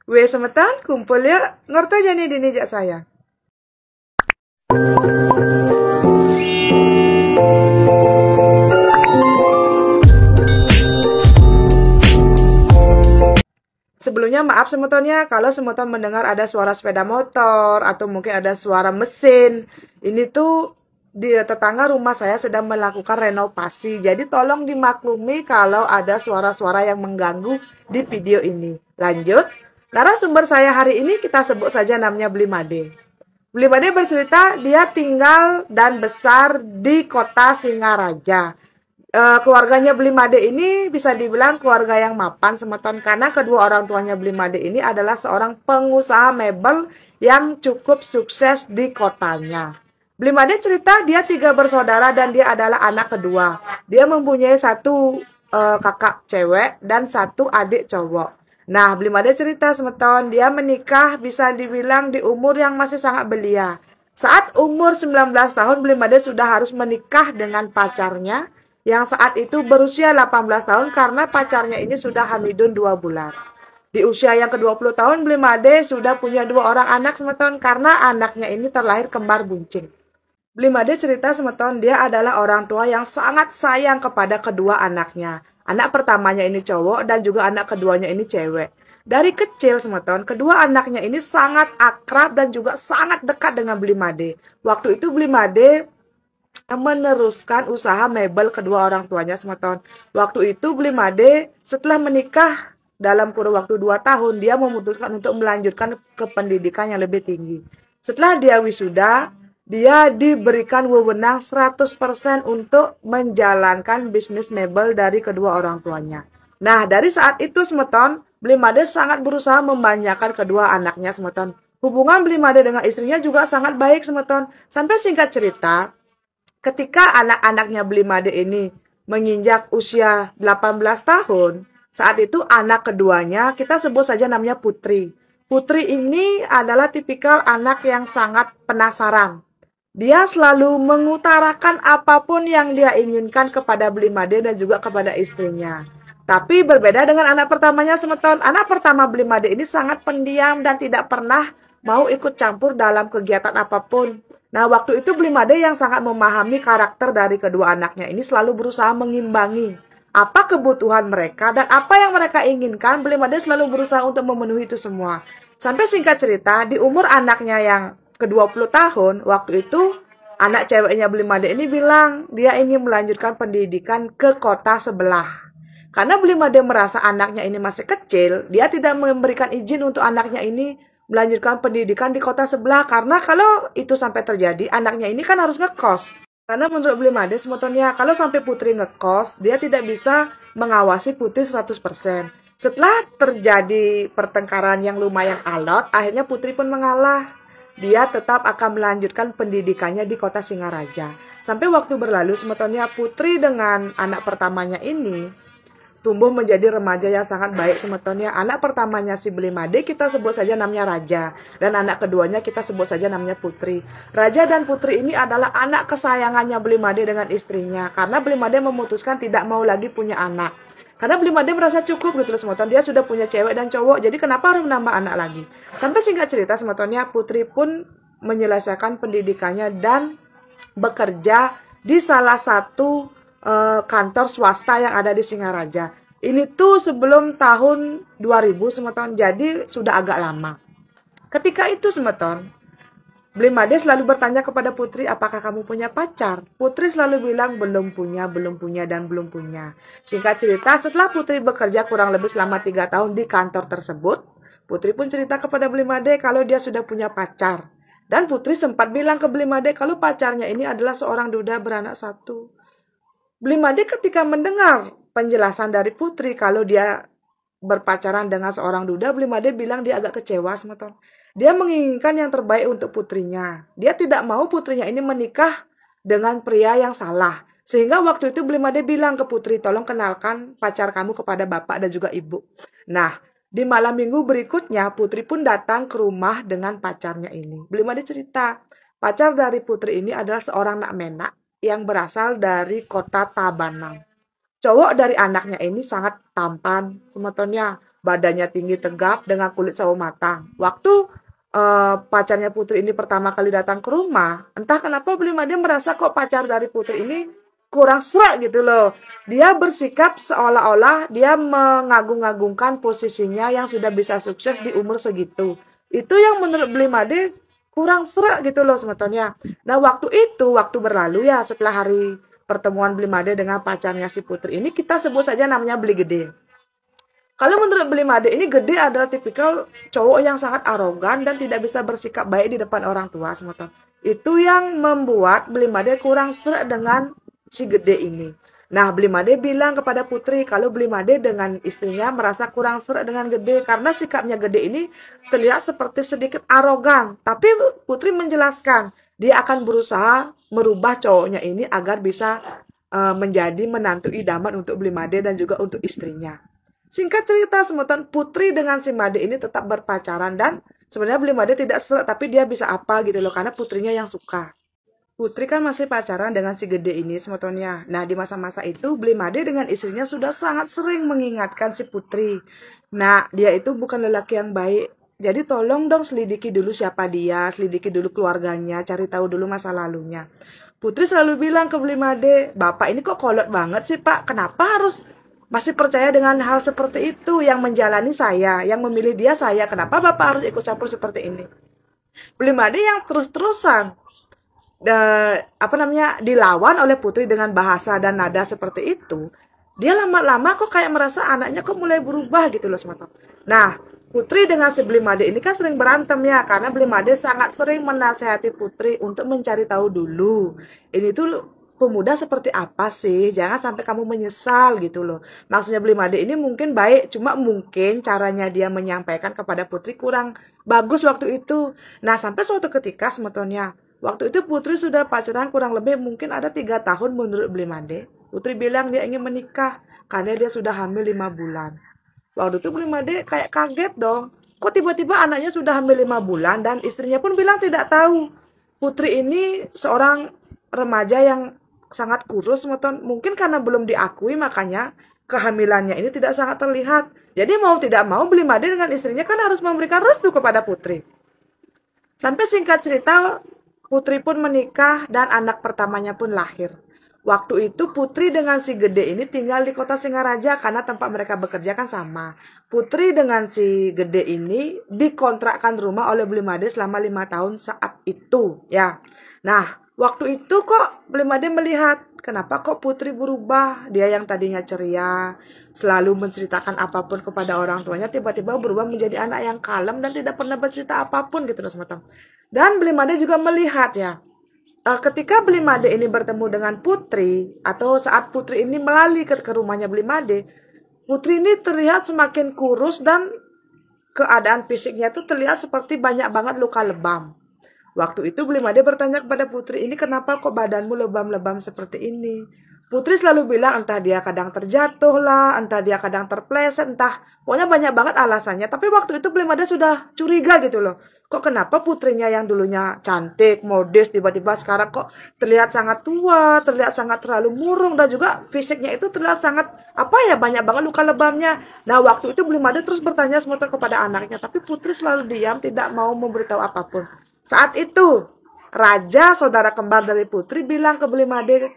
Weh semeton, kumpul yuk. Ngerti aja nih dinijak saya. Sebelumnya maaf semetonnya kalau semeton mendengar ada suara sepeda motor atau mungkin ada suara mesin. Ini tuh di tetangga rumah saya sedang melakukan renovasi. Jadi tolong dimaklumi kalau ada suara-suara yang mengganggu di video ini. Lanjut. Narasumber saya hari ini kita sebut saja namanya Blimade. Blimade bercerita dia tinggal dan besar di kota Singaraja. Keluarganya Blimade ini bisa dibilang keluarga yang mapan semeton karena kedua orang tuanya Blimade ini adalah seorang pengusaha mebel yang cukup sukses di kotanya. Blimade cerita dia 3 bersaudara dan dia adalah anak kedua. Dia mempunyai 1 kakak cewek dan 1 adik cowok. Nah, Blimade cerita semeton dia menikah bisa dibilang di umur yang masih sangat belia. Saat umur 19 tahun Blimade sudah harus menikah dengan pacarnya yang saat itu berusia 18 tahun karena pacarnya ini sudah hamidun 2 bulan. Di usia yang ke-20 tahun Blimade sudah punya 2 orang anak semeton karena anaknya ini terlahir kembar buncing. Blimade cerita semeton dia adalah orang tua yang sangat sayang kepada kedua anaknya. Anak pertamanya ini cowok dan juga anak keduanya ini cewek. Dari kecil semeton, kedua anaknya ini sangat akrab dan juga sangat dekat dengan Blimade. Waktu itu Blimade meneruskan usaha mebel kedua orang tuanya semeton. Waktu itu Blimade setelah menikah dalam kurun waktu 2 tahun, dia memutuskan untuk melanjutkan ke pendidikan yang lebih tinggi. Setelah dia wisuda, dia diberikan wewenang 100% untuk menjalankan bisnis mebel dari kedua orang tuanya. Nah, dari saat itu semeton, Blimade sangat berusaha membanyakan kedua anaknya semeton. Hubungan Blimade dengan istrinya juga sangat baik semeton. Sampai singkat cerita, ketika anak-anaknya Blimade ini menginjak usia 18 tahun, saat itu anak keduanya kita sebut saja namanya Putri. Putri ini adalah tipikal anak yang sangat penasaran. Dia selalu mengutarakan apapun yang dia inginkan kepada Blimade dan juga kepada istrinya. Tapi berbeda dengan anak pertamanya semeton. Anak pertama Blimade ini sangat pendiam dan tidak pernah mau ikut campur dalam kegiatan apapun. Nah, waktu itu Blimade yang sangat memahami karakter dari kedua anaknya ini selalu berusaha mengimbangi apa kebutuhan mereka dan apa yang mereka inginkan. Blimade selalu berusaha untuk memenuhi itu semua. Sampai singkat cerita, di umur anaknya yang ke-20 tahun, waktu itu anak ceweknya Blimade ini bilang dia ingin melanjutkan pendidikan ke kota sebelah. Karena Blimade merasa anaknya ini masih kecil, dia tidak memberikan izin untuk anaknya ini melanjutkan pendidikan di kota sebelah. Karena kalau itu sampai terjadi, anaknya ini kan harus ngekos. Karena menurut Blimade semetonnya, kalau sampai Putri ngekos, dia tidak bisa mengawasi Putri 100%. Setelah terjadi pertengkaran yang lumayan alot, akhirnya Putri pun mengalah. Dia tetap akan melanjutkan pendidikannya di kota Singaraja. Sampai waktu berlalu semetonnya Putri dengan anak pertamanya ini tumbuh menjadi remaja yang sangat baik semetonnya. Anak pertamanya si Blimade kita sebut saja namanya Raja. Dan anak keduanya kita sebut saja namanya Putri. Raja dan Putri ini adalah anak kesayangannya Blimade dengan istrinya. Karena Blimade memutuskan tidak mau lagi punya anak. Karena Blimade merasa cukup gitu loh semeton. Dia sudah punya cewek dan cowok. Jadi kenapa harus menambah anak lagi? Sampai singkat cerita semetonnya Putri pun menyelesaikan pendidikannya dan bekerja di salah satu kantor swasta yang ada di Singaraja. Ini tuh sebelum tahun 2000 semeton. Jadi sudah agak lama. Ketika itu semeton, Blimade selalu bertanya kepada Putri, apakah kamu punya pacar? Putri selalu bilang belum punya, dan belum punya. Singkat cerita, setelah Putri bekerja kurang lebih selama 3 tahun di kantor tersebut, Putri pun cerita kepada Blimade kalau dia sudah punya pacar. Dan Putri sempat bilang ke Blimade kalau pacarnya ini adalah seorang duda beranak 1. Blimade ketika mendengar penjelasan dari Putri kalau dia berpacaran dengan seorang duda, Blimade bilang dia agak kecewa semeton. Dia menginginkan yang terbaik untuk putrinya. Dia tidak mau putrinya ini menikah dengan pria yang salah. Sehingga waktu itu Blimade bilang ke Putri, tolong kenalkan pacar kamu kepada bapak dan juga ibu. Nah, di malam minggu berikutnya Putri pun datang ke rumah dengan pacarnya ini. Blimade cerita, pacar dari Putri ini adalah seorang nak menak yang berasal dari kota Tabanan. Cowok dari anaknya ini sangat tampan, semetonnya badannya tinggi tegap dengan kulit sawo matang. Waktu pacarnya Putri ini pertama kali datang ke rumah, entah kenapa Blimade merasa kok pacar dari Putri ini kurang serak gitu loh. Dia bersikap seolah-olah dia mengagung-agungkan posisinya yang sudah bisa sukses di umur segitu. Itu yang menurut Blimade kurang serak gitu loh sebetulnya. Nah waktu itu, waktu berlalu ya setelah hari pertemuan Blimade dengan pacarnya si Putri ini, kita sebut saja namanya Beli Gede. Kalau menurut Blimade ini, Gede adalah tipikal cowok yang sangat arogan dan tidak bisa bersikap baik di depan orang tua semata. Itu yang membuat Blimade kurang serak dengan si Gede ini. Nah, Blimade bilang kepada Putri kalau Blimade dengan istrinya merasa kurang serak dengan Gede karena sikapnya Gede ini terlihat seperti sedikit arogan. Tapi Putri menjelaskan dia akan berusaha merubah cowoknya ini agar bisa menjadi menantu idaman untuk Blimade dan juga untuk istrinya. Singkat cerita, semutan Putri dengan si Made ini tetap berpacaran dan sebenarnya Blimade tidak serak, tapi dia bisa apa gitu loh karena putrinya yang suka. Putri kan masih pacaran dengan si Gede ini sebetulnya. Nah, di masa-masa itu Blimade dengan istrinya sudah sangat sering mengingatkan si Putri. Nah, dia itu bukan lelaki yang baik. Jadi tolong dong selidiki dulu siapa dia, selidiki dulu keluarganya, cari tahu dulu masa lalunya. Putri selalu bilang ke Blimade, "Bapak ini kok kolot banget sih, Pak? Kenapa harus masih percaya dengan hal seperti itu? Yang menjalani saya, yang memilih dia saya. Kenapa Bapak harus ikut campur seperti ini?" Blimade yang terus-terusan dilawan oleh Putri dengan bahasa dan nada seperti itu, dia lama-lama kok kayak merasa anaknya kok mulai berubah gitu loh semata. Nah, Putri dengan si Blimade ini kan sering berantem ya, karena Blimade sangat sering menasehati Putri untuk mencari tahu dulu. Ini tuh pemuda seperti apa sih? Jangan sampai kamu menyesal gitu loh. Maksudnya Blimade ini mungkin baik, cuma mungkin caranya dia menyampaikan kepada Putri kurang bagus waktu itu. Nah, sampai suatu ketika sebetulnya waktu itu Putri sudah pacaran kurang lebih mungkin ada 3 tahun menurut Blimade. Putri bilang dia ingin menikah karena dia sudah hamil 5 bulan. Waktu itu Blimade kayak kaget dong. Kok tiba-tiba anaknya sudah hamil 5 bulan dan istrinya pun bilang tidak tahu. Putri ini seorang remaja yang sangat kurus, mungkin karena belum diakui makanya kehamilannya ini tidak sangat terlihat. Jadi mau tidak mau Blimade dengan istrinya kan harus memberikan restu kepada Putri. Sampai singkat cerita, Putri pun menikah dan anak pertamanya pun lahir. Waktu itu Putri dengan si Gede ini tinggal di kota Singaraja karena tempat mereka bekerja kan sama. Putri dengan si Gede ini dikontrakkan rumah oleh Blimade selama 5 tahun saat itu ya. Nah, waktu itu kok Blimade melihat kenapa kok Putri berubah. Dia yang tadinya ceria, selalu menceritakan apapun kepada orang tuanya, tiba-tiba berubah menjadi anak yang kalem dan tidak pernah bercerita apapun gitu loh semacam. Dan Blimade juga melihat ya, ketika Blimade ini bertemu dengan Putri atau saat Putri ini melalui ke rumahnya Blimade, Putri ini terlihat semakin kurus dan keadaan fisiknya itu terlihat seperti banyak banget luka lebam. Waktu itu Blimade bertanya kepada Putri, "Ini kenapa kok badanmu lebam-lebam seperti ini?" Putri selalu bilang entah dia kadang terjatuh lah, entah dia kadang terpleset, entah pokoknya banyak banget alasannya. Tapi waktu itu Blimade sudah curiga gitu loh. Kok kenapa putrinya yang dulunya cantik, modis, tiba-tiba sekarang kok terlihat sangat tua, terlihat sangat terlalu murung, dan juga fisiknya itu terlihat sangat banyak banget luka lebamnya. Nah waktu itu Blimade terus bertanya semuanya kepada anaknya, tapi Putri selalu diam, tidak mau memberitahu apapun. Saat itu Raja, saudara kembar dari Putri, bilang ke Blimade,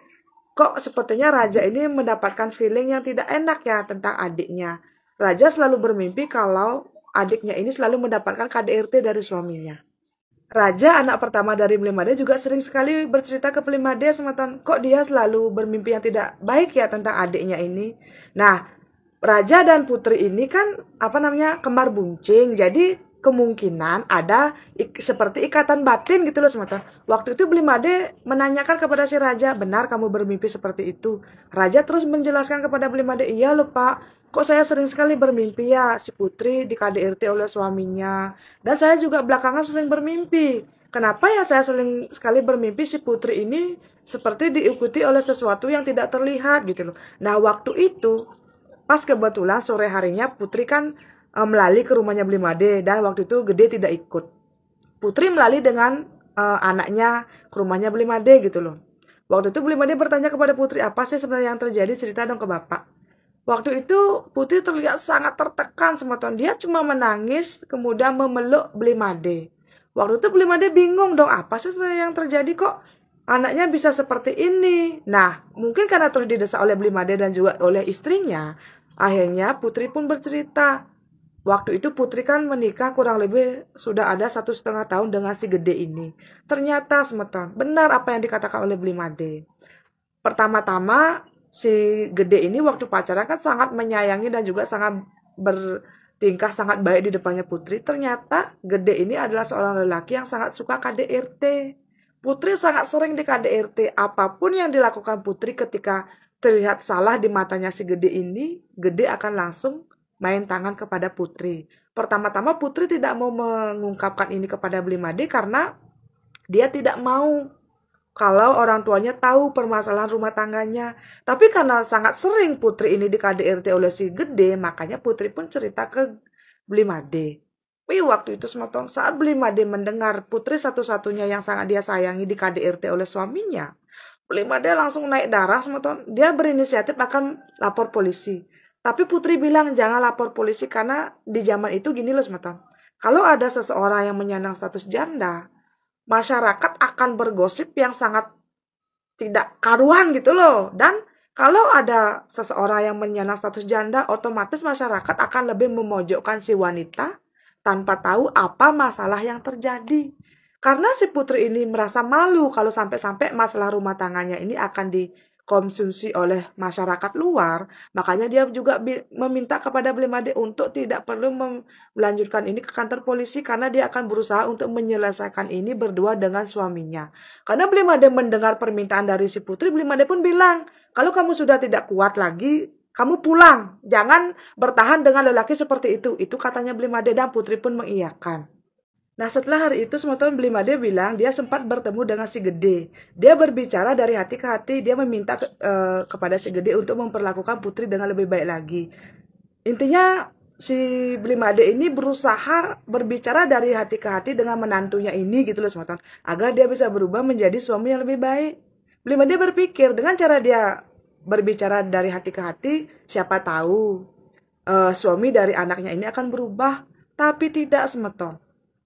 kok sepertinya Raja ini mendapatkan feeling yang tidak enak ya tentang adiknya. Raja selalu bermimpi kalau adiknya ini selalu mendapatkan KDRT dari suaminya. Raja, anak pertama dari Blimade, juga sering sekali bercerita ke Blimade sematan, kok dia selalu bermimpi yang tidak baik ya tentang adiknya ini. Nah, Raja dan Putri ini kan kembar buncing, jadi kemungkinan ada seperti ikatan batin gitu loh semata. Waktu itu Blimade menanyakan kepada si Raja, "Benar kamu bermimpi seperti itu?" Raja terus menjelaskan kepada Blimade, "Iya loh Pak, kok saya sering sekali bermimpi ya si Putri di KDRT oleh suaminya. Dan saya juga belakangan sering bermimpi. Kenapa ya saya sering sekali bermimpi si Putri ini seperti diikuti oleh sesuatu yang tidak terlihat gitu loh." Nah waktu itu pas kebetulan sore harinya Putri kan melalui ke rumahnya Blimade dan waktu itu Gede tidak ikut. Putri melalui dengan anaknya ke rumahnya Blimade gitu loh. Waktu itu Blimade bertanya kepada Putri, "Apa sih sebenarnya yang terjadi? Cerita dong ke Bapak." Waktu itu Putri terlihat sangat tertekan semeton. Dia cuma menangis kemudian memeluk Blimade. Waktu itu Blimade bingung dong, apa sih sebenarnya yang terjadi, kok anaknya bisa seperti ini. Nah, mungkin karena terus didesak oleh Blimade dan juga oleh istrinya, akhirnya Putri pun bercerita. Waktu itu Putri kan menikah kurang lebih sudah ada 1,5 tahun dengan si Gede ini. Ternyata semeton, benar apa yang dikatakan oleh Blimade. Pertama-tama si Gede ini waktu pacaran kan sangat menyayangi dan juga sangat bertingkah sangat baik di depannya Putri. Ternyata Gede ini adalah seorang lelaki yang sangat suka KDRT. Putri sangat sering di KDRT. Apapun yang dilakukan Putri ketika terlihat salah di matanya si Gede ini, Gede akan langsung main tangan kepada Putri. Pertama-tama Putri tidak mau mengungkapkan ini kepada Blimade karena dia tidak mau kalau orang tuanya tahu permasalahan rumah tangganya. Tapi karena sangat sering Putri ini di KDRT oleh si Gede, makanya Putri pun cerita ke Blimade. Wih, waktu itu semetong saat Blimade mendengar Putri satu-satunya yang sangat dia sayangi di KDRT oleh suaminya, Blimade langsung naik darah semetong. Dia berinisiatif akan lapor polisi. Tapi Putri bilang jangan lapor polisi karena di zaman itu gini loh semetong. Kalau ada seseorang yang menyandang status janda, masyarakat akan bergosip yang sangat tidak karuan gitu loh. Dan kalau ada seseorang yang menyandang status janda, otomatis masyarakat akan lebih memojokkan si wanita tanpa tahu apa masalah yang terjadi. Karena si Putri ini merasa malu kalau sampai-sampai masalah rumah tangganya ini akan dikonsumsi oleh masyarakat luar, makanya dia juga meminta kepada Blimade untuk tidak perlu melanjutkan ini ke kantor polisi karena dia akan berusaha untuk menyelesaikan ini berdua dengan suaminya. Karena Blimade mendengar permintaan dari si Putri, Blimade pun bilang, kalau kamu sudah tidak kuat lagi, kamu pulang. Jangan bertahan dengan lelaki seperti itu. Itu katanya Blimade dan Putri pun mengiyakan. Nah, setelah hari itu Semeton Blimade bilang dia sempat bertemu dengan si Gede. Dia berbicara dari hati ke hati, dia meminta kepada si Gede untuk memperlakukan Putri dengan lebih baik lagi. Intinya si Blimade ini berusaha berbicara dari hati ke hati dengan menantunya ini gitu loh Semeton, agar dia bisa berubah menjadi suami yang lebih baik. Blimade berpikir dengan cara dia berbicara dari hati ke hati, siapa tahu suami dari anaknya ini akan berubah. Tapi tidak Semeton.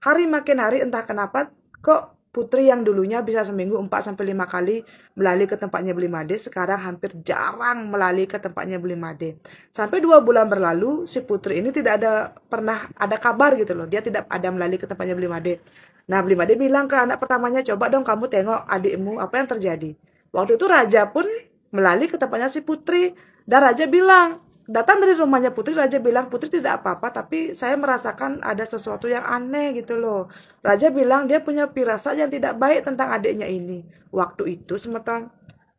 Hari makin hari entah kenapa kok Putri yang dulunya bisa seminggu 4-5 kali melalui ke tempatnya Blimade, sekarang hampir jarang melalui ke tempatnya Blimade. Sampai 2 bulan berlalu, si Putri ini tidak pernah ada kabar gitu loh. Dia tidak ada melalui ke tempatnya Blimade. Nah, Blimade bilang ke anak pertamanya, coba dong kamu tengok adikmu apa yang terjadi. Waktu itu Raja pun melalui ke tempatnya si Putri. Dan Raja bilang, datang dari rumahnya Putri, Raja bilang, Putri tidak apa-apa, tapi saya merasakan ada sesuatu yang aneh gitu loh. Raja bilang dia punya firasat yang tidak baik tentang adiknya ini. Waktu itu Semeton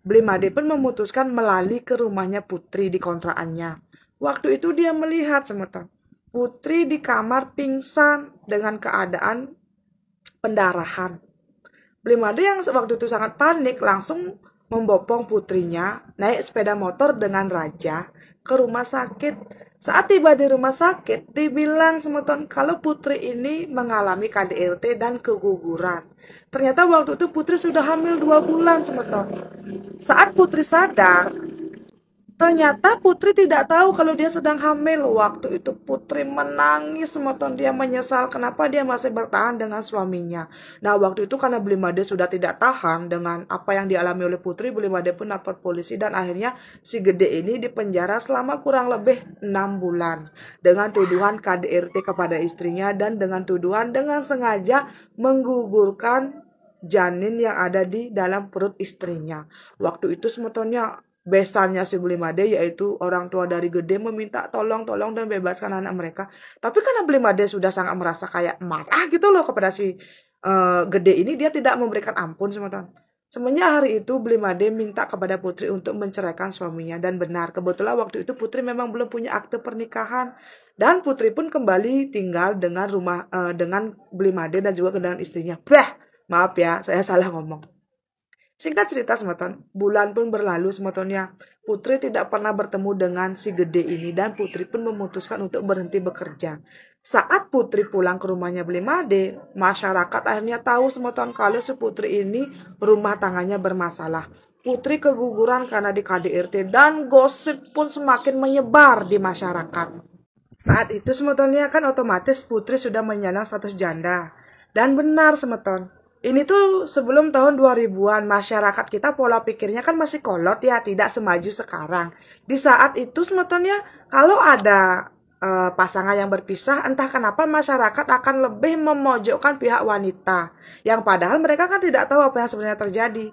Blimade pun memutuskan melalui ke rumahnya Putri di kontrakannya. Waktu itu dia melihat Semeton Putri di kamar pingsan dengan keadaan pendarahan. Blimade yang waktu itu sangat panik langsung membopong putrinya naik sepeda motor dengan Raja ke rumah sakit. Saat tiba di rumah sakit, dibilang Semeton kalau Putri ini mengalami KDRT dan keguguran. Ternyata waktu itu Putri sudah hamil 2 bulan Semeton. Saat Putri sadar, ternyata Putri tidak tahu kalau dia sedang hamil. Waktu itu Putri menangis Semeton. Dia menyesal kenapa dia masih bertahan dengan suaminya. Nah, waktu itu karena Blimade sudah tidak tahan dengan apa yang dialami oleh Putri, Blimade pun lapor polisi dan akhirnya si Gede ini dipenjara selama kurang lebih 6 bulan dengan tuduhan KDRT kepada istrinya dan dengan tuduhan dengan sengaja menggugurkan janin yang ada di dalam perut istrinya. Waktu itu Semetonnya besannya si Blimade yaitu orang tua dari Gede meminta tolong dan bebaskan anak mereka. Tapi karena Blimade sudah sangat merasa kayak marah gitu loh kepada si Gede ini, dia tidak memberikan ampun Semeton. Semenjak hari itu Blimade minta kepada Putri untuk menceraikan suaminya dan benar. Kebetulan waktu itu Putri memang belum punya akte pernikahan dan Putri pun kembali tinggal dengan dengan Blimade dan juga dengan istrinya. Maaf ya, saya salah ngomong. Singkat cerita Semeton, bulan pun berlalu Semetonnya. Putri tidak pernah bertemu dengan si Gede ini dan Putri pun memutuskan untuk berhenti bekerja. Saat Putri pulang ke rumahnya Blimade, masyarakat akhirnya tahu Semeton kalau si Putri ini rumah tangganya bermasalah. Putri keguguran karena di KDRT dan gosip pun semakin menyebar di masyarakat. Saat itu semetonnya kan otomatis Putri sudah menyandang status janda. Dan benar semeton. Ini tuh sebelum tahun 2000-an masyarakat kita pola pikirnya kan masih kolot ya, tidak semaju sekarang. Di saat itu semetonnya kalau ada pasangan yang berpisah, entah kenapa masyarakat akan lebih memojokkan pihak wanita. Yang padahal mereka kan tidak tahu apa yang sebenarnya terjadi.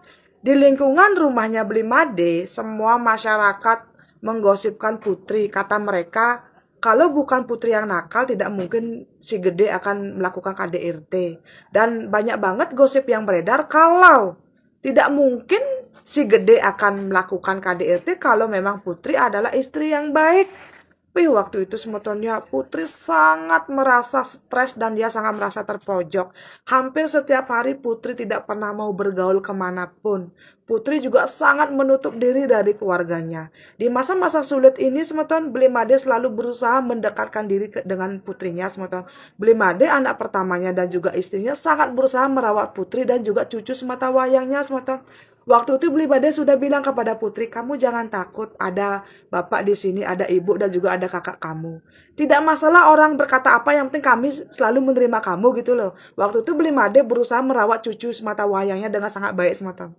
Di lingkungan rumahnya Blimade, semua masyarakat menggosipkan Putri. Kata mereka, kalau bukan Putri yang nakal, tidak mungkin si Gede akan melakukan KDRT. Dan banyak banget gosip yang beredar kalau tidak mungkin si Gede akan melakukan KDRT kalau memang Putri adalah istri yang baik. Tapi waktu itu sebetulnya Putri sangat merasa stres dan dia sangat merasa terpojok. Hampir setiap hari Putri tidak pernah mau bergaul kemanapun. Putri juga sangat menutup diri dari keluarganya. Di masa-masa sulit ini semeton Blimade selalu berusaha mendekatkan diri dengan putrinya semeton. Blimade anak pertamanya dan juga istrinya sangat berusaha merawat Putri dan juga cucu semata wayangnya semeton. Waktu itu Blimade sudah bilang kepada Putri, kamu jangan takut, ada bapak di sini, ada ibu dan juga ada kakak kamu. Tidak masalah orang berkata apa, yang penting kami selalu menerima kamu gitu loh. Waktu itu Blimade berusaha merawat cucu semata wayangnya dengan sangat baik semata.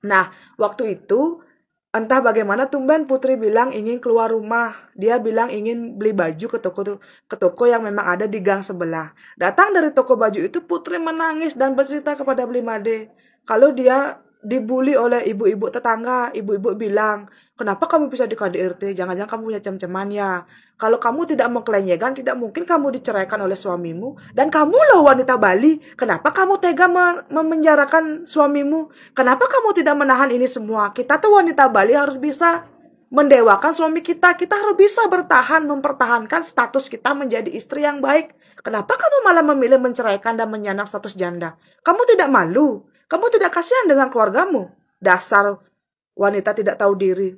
Nah, waktu itu entah bagaimana tumben Putri bilang ingin keluar rumah. Dia bilang ingin beli baju ke toko yang memang ada di gang sebelah. Datang dari toko baju itu Putri menangis dan bercerita kepada Blimade kalau dia dibully oleh ibu-ibu tetangga. Ibu-ibu bilang, kenapa kamu bisa di KDRT? Jangan-jangan kamu punya cem-ceman ya. Kalau kamu tidak mengkelenyegan, tidak mungkin kamu diceraikan oleh suamimu. Dan kamu loh wanita Bali. Kenapa kamu tega memenjarakan suamimu? Kenapa kamu tidak menahan ini semua? Kita tuh wanita Bali harus bisa mendewakan suami kita. Kita harus bisa bertahan, mempertahankan status kita menjadi istri yang baik. Kenapa kamu malah memilih menceraikan dan menyandang status janda? Kamu tidak malu? Kamu tidak kasihan dengan keluargamu? Dasar wanita tidak tahu diri.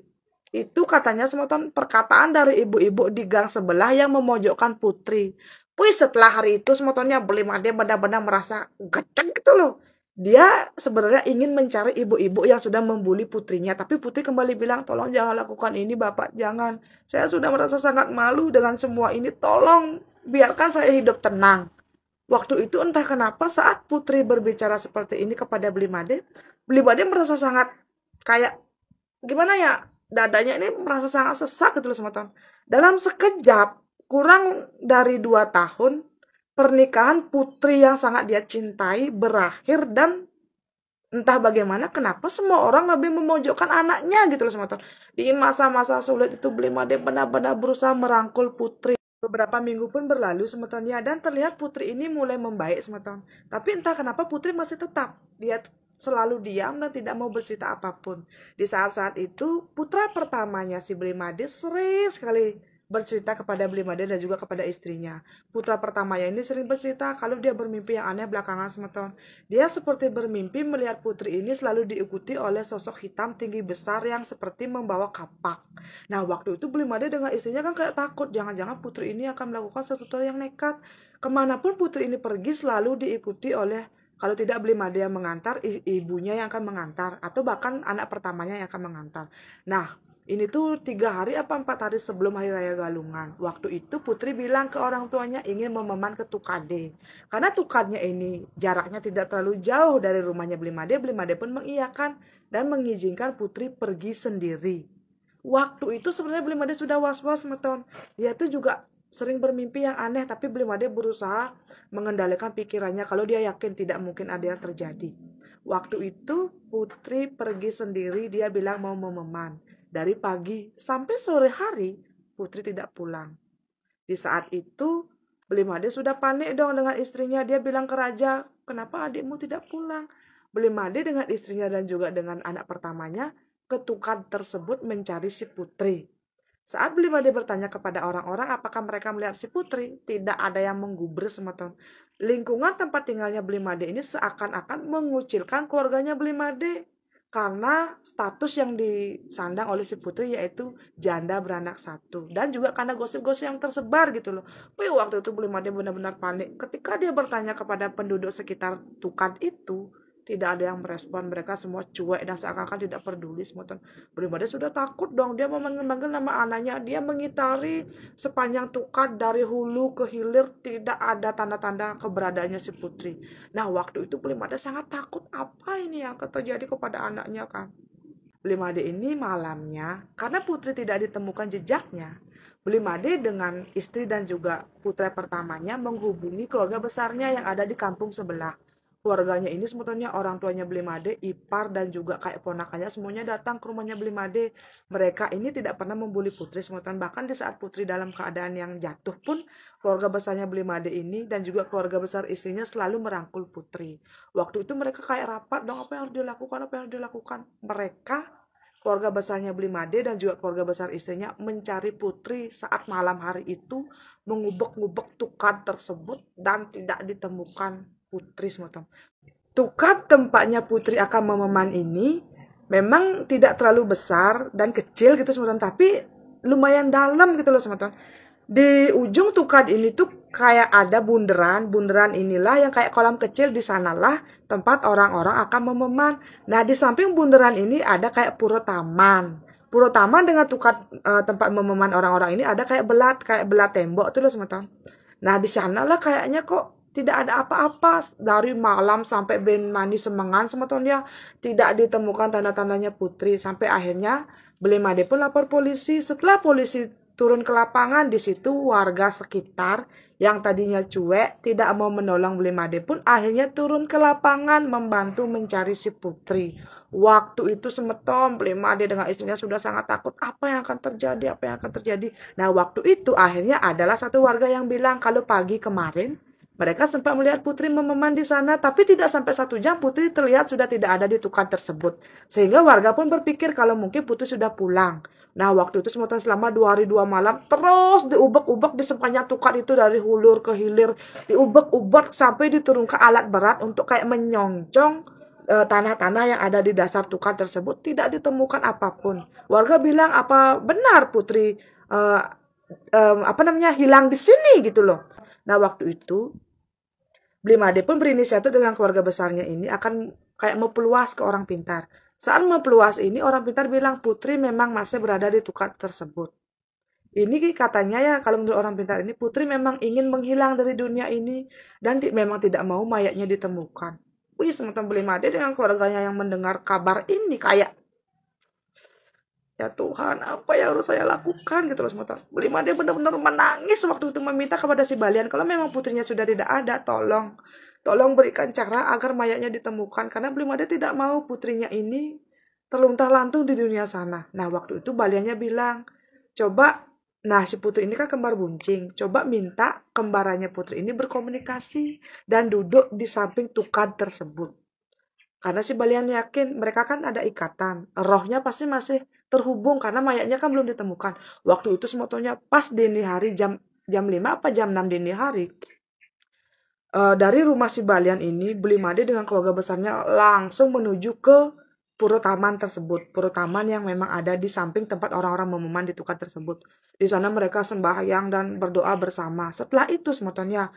Itu katanya semeton perkataan dari ibu-ibu di gang sebelah yang memojokkan Putri. Puis setelah hari itu semetonnya Blimade benar-benar merasa gedeg gitu loh. Dia sebenarnya ingin mencari ibu-ibu yang sudah membuli putrinya. Tapi Putri kembali bilang, tolong jangan lakukan ini Bapak, jangan. Saya sudah merasa sangat malu dengan semua ini. Tolong biarkan saya hidup tenang. Waktu itu entah kenapa saat Putri berbicara seperti ini kepada Blimade, Blimade merasa sangat kayak gimana ya, dadanya ini merasa sangat sesak gitu loh teman-teman. Dalam sekejap, kurang dari 2 tahun, pernikahan Putri yang sangat dia cintai berakhir dan entah bagaimana kenapa semua orang lebih memojokkan anaknya gitu loh teman-teman. Di masa-masa sulit itu Blimade benar-benar berusaha merangkul Putri. Beberapa minggu pun berlalu semetonnya dan terlihat Putri ini mulai membaik semeton. Tapi entah kenapa Putri masih tetap. Dia selalu diam dan tidak mau bercerita apapun. Di saat-saat itu putra pertamanya si Blimade sering sekali bercerita kepada Blimade dan juga kepada istrinya. Putra pertamanya ini sering bercerita kalau dia bermimpi yang aneh belakangan semeton. Dia seperti bermimpi melihat Putri ini selalu diikuti oleh sosok hitam tinggi besar yang seperti membawa kapak. Nah waktu itu Blimade dengan istrinya kan kayak takut, jangan-jangan Putri ini akan melakukan sesuatu yang nekat. Kemanapun Putri ini pergi selalu diikuti oleh, kalau tidak Blimade yang mengantar, ibunya yang akan mengantar, atau bahkan anak pertamanya yang akan mengantar. Nah ini tuh 3 hari apa 4 hari sebelum Hari Raya Galungan. Waktu itu Putri bilang ke orang tuanya ingin mememan ke Tukade. Karena Tukadnya ini jaraknya tidak terlalu jauh dari rumahnya Blimade. Blimade pun mengiyakan dan mengizinkan Putri pergi sendiri. Waktu itu sebenarnya Blimade sudah was-was meton. Dia tuh juga sering bermimpi yang aneh, tapi Blimade berusaha mengendalikan pikirannya kalau dia yakin tidak mungkin ada yang terjadi. Waktu itu Putri pergi sendiri, dia bilang mau mememan. Dari pagi sampai sore hari Putri tidak pulang. Di saat itu Blimade sudah panik dong dengan istrinya. Dia bilang ke raja, kenapa adikmu tidak pulang? Blimade dengan istrinya dan juga dengan anak pertamanya ke Tukad tersebut mencari si Putri. Saat Blimade bertanya kepada orang-orang apakah mereka melihat si Putri, tidak ada yang menggubris semeton. Lingkungan tempat tinggalnya Blimade ini seakan-akan mengucilkan keluarganya Blimade. Karena status yang disandang oleh si Putri yaitu janda beranak 1. Dan juga karena gosip-gosip yang tersebar gitu loh. Wih, waktu itu Blimade benar-benar panik. Ketika dia bertanya kepada penduduk sekitar Tukad itu, Tidak ada yang merespon, mereka semua cuek dan seakan-akan tidak peduli semeton. Belum ada sudah takut dong, dia memanggil nama anaknya, dia mengitari sepanjang Tukat dari hulu ke hilir, tidak ada tanda-tanda keberadaannya si Putri. Nah waktu itu belum ada sangat takut, apa ini yang akan terjadi kepada anaknya kan. Belimade ini malamnya, karena Putri tidak ditemukan jejaknya, Belimade dengan istri dan juga putra pertamanya menghubungi keluarga besarnya yang ada di kampung sebelah. Keluarganya ini sebetulnya orang tuanya Belimade, ipar dan juga kayak ponakannya semuanya datang ke rumahnya Belimade. Mereka ini tidak pernah membuli Putri sebetulnya, bahkan di saat Putri dalam keadaan yang jatuh pun keluarga besarnya Belimade ini dan juga keluarga besar istrinya selalu merangkul Putri. Waktu itu mereka kayak rapat dong, apa yang harus dilakukan, apa yang harus dilakukan. Mereka keluarga besarnya Belimade dan juga keluarga besar istrinya mencari Putri saat malam hari itu, mengubek-ubek Tukat tersebut dan tidak ditemukan Putri semacam. Tukat tempatnya Putri akan mememan ini memang tidak terlalu besar dan kecil gitu semacam, tapi lumayan dalam gitu loh semacam. Di ujung Tukat ini tuh kayak ada bundaran inilah yang kayak kolam kecil, di sanalah tempat orang-orang akan mememan. Nah di samping bundaran ini ada kayak pura taman. Pura taman dengan Tukat tempat mememan orang-orang ini ada kayak belat tembok tuh loh semacam. Nah di sanalah kayaknya kok tidak ada apa-apa dari malam sampai Ben mandi semengan sebetulnya tidak ditemukan tanda-tandanya Putri, sampai akhirnya Belimade pun lapor polisi. Setelah polisi turun ke lapangan, di situ warga sekitar yang tadinya cuek tidak mau menolong Belimade pun akhirnya turun ke lapangan membantu mencari si Putri. Waktu itu semeton Belimade dengan istrinya sudah sangat takut, apa yang akan terjadi, apa yang akan terjadi. Nah waktu itu akhirnya adalah satu warga yang bilang kalau pagi kemarin mereka sempat melihat Putri mememan di sana, tapi tidak sampai 1 jam Putri terlihat sudah tidak ada di Tukat tersebut. Sehingga warga pun berpikir kalau mungkin Putri sudah pulang. Nah waktu itu semeton selama 2 hari 2 malam terus diubek-ubek di sepanjang Tukat itu dari hulur ke hilir. Diubek-ubek sampai diturun ke alat berat untuk kayak menyoncong tanah-tanah yang ada di dasar Tukat tersebut. Tidak ditemukan apapun. Warga bilang apa benar Putri hilang di sini gitu loh. Nah waktu itu Belimade pun berinisiatif dengan keluarga besarnya ini akan kayak mepeluas ke orang pintar. Saat mepeluas ini orang pintar bilang Putri memang masih berada di Tukat tersebut. Ini katanya ya kalau menurut orang pintar ini Putri memang ingin menghilang dari dunia ini dan memang tidak mau mayatnya ditemukan. Wih sementara Belimade dengan keluarganya yang mendengar kabar ini kayak ya Tuhan, apa yang harus saya lakukan gitu loh semua. Belimade benar-benar menangis waktu itu meminta kepada si Balian kalau memang putrinya sudah tidak ada, tolong berikan cara agar mayatnya ditemukan, karena Belimade tidak mau putrinya ini terluntar-lantung di dunia sana. Nah waktu itu Baliannya bilang, coba, nah si putri ini kan kembar buncing, coba minta kembarannya putri ini berkomunikasi dan duduk di samping Tukat tersebut. Karena si Balian yakin mereka kan ada ikatan, rohnya pasti masih terhubung karena mayatnya kan belum ditemukan. Waktu itu semotonya pas dini hari jam 5 apa jam 6 dini hari. Dari rumah si Balian ini, Belimade dengan keluarga besarnya langsung menuju ke pura taman tersebut. Pura taman yang memang ada di samping tempat orang-orang mememan di Tukat tersebut. Di sana mereka sembahyang dan berdoa bersama. Setelah itu semotonya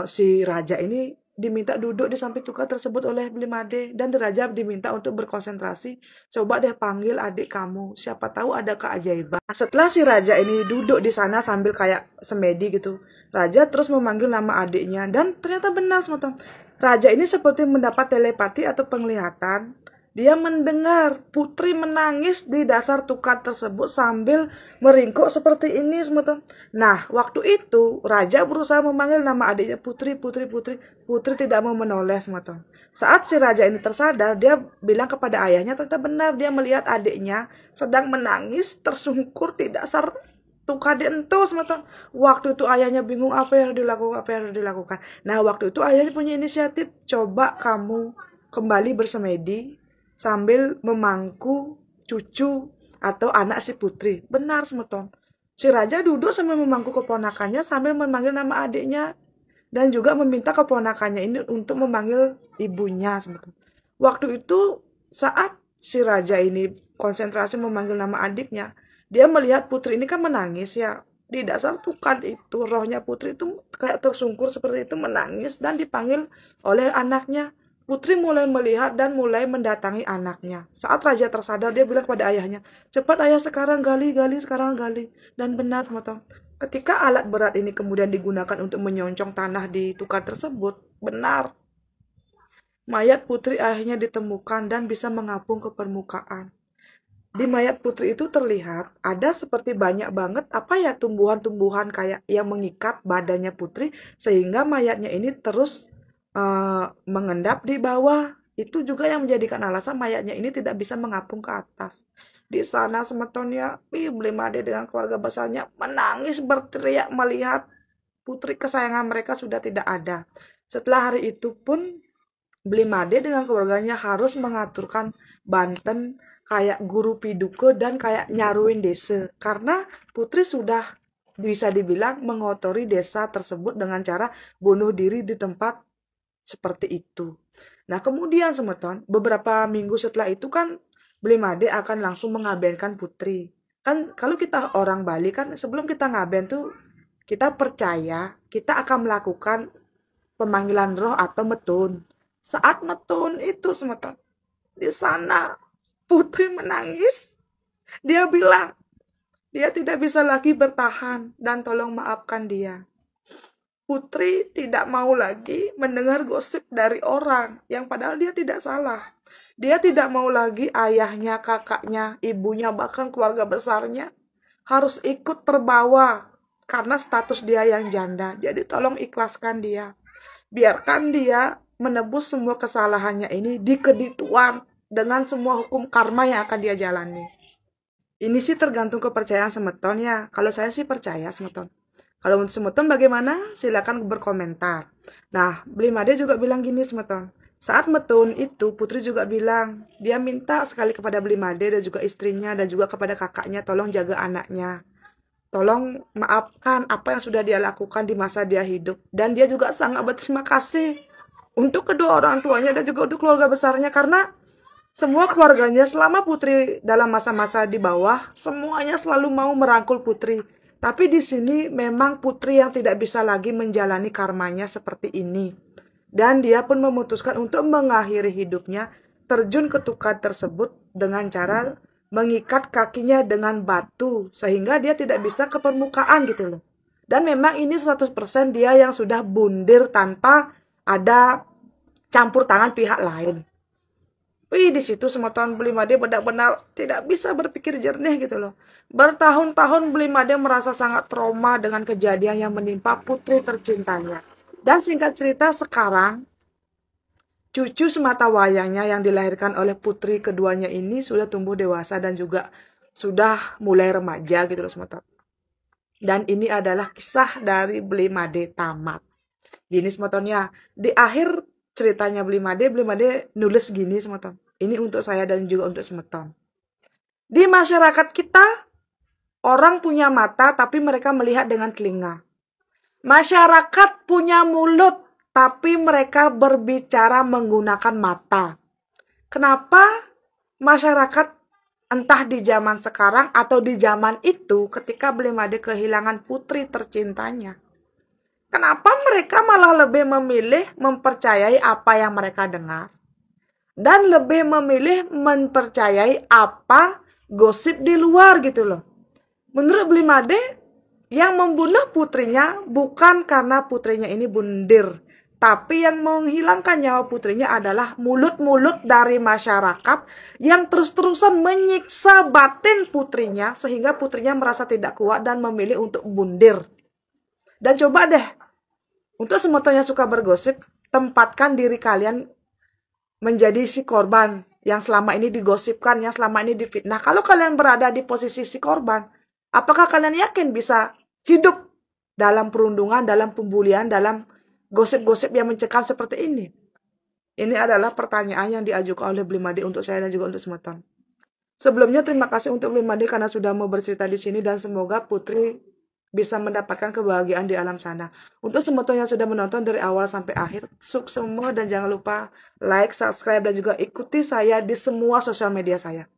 si raja ini diminta duduk di samping Tukat tersebut oleh Belimade, dan raja diminta untuk berkonsentrasi. Coba deh panggil adik kamu, siapa tahu ada keajaiban. Setelah si raja ini duduk di sana sambil kayak semedi gitu, raja terus memanggil nama adiknya dan ternyata benar semua. Raja ini seperti mendapat telepati atau penglihatan. Dia mendengar Putri menangis di dasar Tukat tersebut sambil meringkuk seperti ini semua. Nah, waktu itu raja berusaha memanggil nama adiknya Putri. Putri tidak mau menoleh semua. Saat si raja ini tersadar, dia bilang kepada ayahnya, ternyata benar dia melihat adiknya sedang menangis tersungkur di dasar Tukat itu semua. Waktu itu ayahnya bingung apa yang harus dilakukan. Nah, waktu itu ayahnya punya inisiatif, coba kamu kembali bersemedi sambil memangku cucu atau anak si Putri. Benar semeton. Si raja duduk sambil memangku keponakannya sambil memanggil nama adiknya dan juga meminta keponakannya ini untuk memanggil ibunya semeton. Waktu itu saat si raja ini konsentrasi memanggil nama adiknya, dia melihat Putri ini kan menangis ya. Di dasar Tukat itu rohnya Putri itu kayak tersungkur seperti itu menangis dan dipanggil oleh anaknya. Putri mulai melihat dan mulai mendatangi anaknya. Saat raja tersadar, dia bilang kepada ayahnya, cepat ayah, sekarang gali, sekarang gali. Dan benar, teman-teman. Ketika alat berat ini kemudian digunakan untuk menyoncong tanah di tukar tersebut, benar. Mayat putri akhirnya ditemukan dan bisa mengapung ke permukaan. Di mayat putri itu terlihat ada seperti banyak banget tumbuhan-tumbuhan kayak yang mengikat badannya putri, sehingga mayatnya ini terus mengendap di bawah. Itu juga yang menjadikan alasan mayatnya ini tidak bisa mengapung ke atas. Di sana semetonnya, Blimade dengan keluarga besarnya menangis berteriak melihat putri kesayangan mereka sudah tidak ada. Setelah hari itu pun Blimade dengan keluarganya harus mengaturkan banten kayak guru piduke dan kayak nyaruin desa. Karena putri sudah bisa dibilang mengotori desa tersebut dengan cara bunuh diri di tempat seperti itu. Nah, kemudian semeton, beberapa minggu setelah itu kan Blimade akan langsung mengabenkan putri. Kan kalau kita orang Bali kan sebelum kita ngaben tuh kita percaya kita akan melakukan pemanggilan roh atau metun. Saat metun itu semeton, di sana putri menangis. Dia bilang dia tidak bisa lagi bertahan dan tolong maafkan dia. Putri tidak mau lagi mendengar gosip dari orang yang padahal dia tidak salah. Dia tidak mau lagi ayahnya, kakaknya, ibunya, bahkan keluarga besarnya harus ikut terbawa karena status dia yang janda. Jadi tolong ikhlaskan dia. Biarkan dia menebus semua kesalahannya ini di kedituan dengan semua hukum karma yang akan dia jalani. Ini sih tergantung kepercayaan semeton ya. Kalau saya sih percaya semeton. Kalau untuk semeton bagaimana? Silakan berkomentar. Nah, Blimade juga bilang gini semeton. Saat metun itu, putri juga bilang, dia minta sekali kepada Blimade dan juga istrinya dan juga kepada kakaknya, tolong jaga anaknya. Tolong maafkan apa yang sudah dia lakukan di masa dia hidup. Dan dia juga sangat berterima kasih untuk kedua orang tuanya dan juga untuk keluarga besarnya. Karena semua keluarganya selama putri dalam masa-masa di bawah, semuanya selalu mau merangkul putri. Tapi di sini memang putri yang tidak bisa lagi menjalani karmanya seperti ini. Dan dia pun memutuskan untuk mengakhiri hidupnya, terjun ke tukar tersebut dengan cara mengikat kakinya dengan batu. Sehingga dia tidak bisa ke permukaan gitu loh. Dan memang ini 100% dia yang sudah bundir tanpa ada campur tangan pihak lain. Di situ semeton Blimade benar-benar tidak bisa berpikir jernih gitu loh. Bertahun-tahun Blimade merasa sangat trauma dengan kejadian yang menimpa putri tercintanya. Dan singkat cerita sekarang, cucu semata wayangnya yang dilahirkan oleh putri keduanya ini sudah tumbuh dewasa dan juga sudah mulai remaja gitu loh semeton. Dan ini adalah kisah dari Blimade tamat. Gini semetonnya, di akhir ceritanya Blimade nulis gini semeton. Ini untuk saya dan juga untuk semeton. Di masyarakat kita, orang punya mata tapi mereka melihat dengan telinga. Masyarakat punya mulut tapi mereka berbicara menggunakan mata. Kenapa masyarakat entah di zaman sekarang atau di zaman itu ketika Blimade kehilangan putri tercintanya? Kenapa mereka malah lebih memilih mempercayai apa yang mereka dengar? Dan lebih memilih mempercayai apa gosip di luar gitu loh. Menurut Blimade, yang membunuh putrinya bukan karena putrinya ini bundir. Tapi yang menghilangkan nyawa putrinya adalah mulut-mulut dari masyarakat yang terus-terusan menyiksa batin putrinya sehingga putrinya merasa tidak kuat dan memilih untuk bundir. Dan coba deh, untuk semuanya suka bergosip, tempatkan diri kalian menjadi si korban yang selama ini digosipkan, yang selama ini difitnah. Kalau kalian berada di posisi si korban, apakah kalian yakin bisa hidup dalam perundungan, dalam pembulian, dalam gosip-gosip yang mencekam seperti ini? Ini adalah pertanyaan yang diajukan oleh Blimade untuk saya dan juga untuk semeton. Sebelumnya terima kasih untuk Blimade karena sudah mau bercerita di sini dan semoga putri bisa mendapatkan kebahagiaan di alam sana. Untuk semeton yang sudah menonton dari awal sampai akhir, sukses semua dan jangan lupa like, subscribe dan juga ikuti saya di semua sosial media saya.